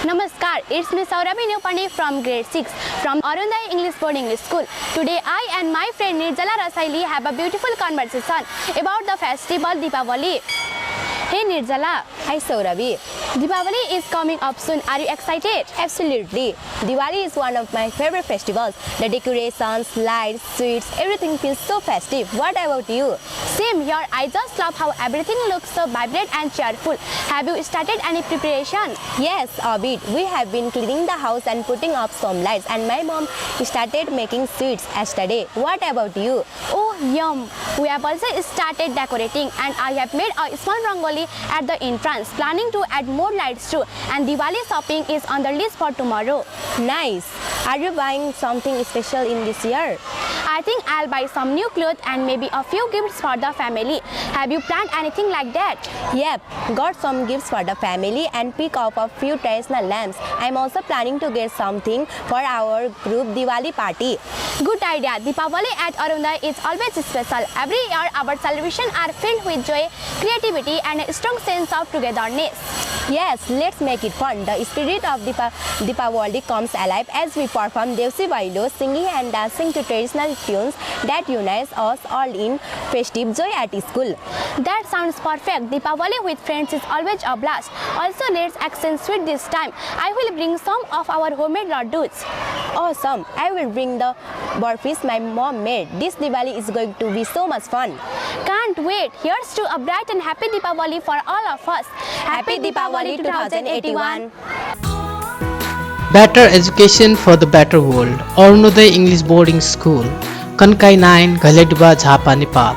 Namaskar, it's me Sauravi from grade 6 from Arunodaya English Boarding School. Today I and my friend Nirjala have a beautiful conversation about the festival Deepavali. Hey Nirjala. Hi Sauravi. Deepavali is coming up soon. Are you excited? Absolutely. Diwali is one of my favorite festivals. The decorations, lights, sweets, everything feels so festive. What about you? Same here. I just love how everything looks so vibrant and cheerful. Have you started any preparation? Yes, a bit. We have been cleaning the house and putting up some lights, and my mom started making sweets yesterday. What about you? Oh, yum. We have also started decorating, and I have made a small rangoli at the entrance, planning to add more lights too. And Diwali shopping is on the list for tomorrow. Nice. Are you buying something special in this year? I think I'll buy some new clothes and maybe a few gifts for the family. Have you planned anything like that? Yep, got some gifts for the family and pick up a few traditional lamps. I'm also planning to get something for our group Diwali party. Good idea. Deepavali at Arunodaya is always special. Every year our celebrations are filled with joy, creativity and a strong sense of togetherness. Yes, let's make it fun. The spirit of Deepavali comes alive as we perform Deusi-Bhailo, singing and dancing to traditional tunes that unites us all in festive joy at school. That sounds perfect. Deepavali with friends is always a blast. Also, let's exchange sweet this time. I will bring some of our homemade laddus. Awesome! I will bring the burfis my mom made. This Diwali is going to be so much fun. Can't wait. Here's to a bright and happy Deepavali for all of us. Happy Deepavali 2081. Better education for the better world. Arunodaya English Boarding School, Kankai 9, Ghaledba, Jhapa, Nepal.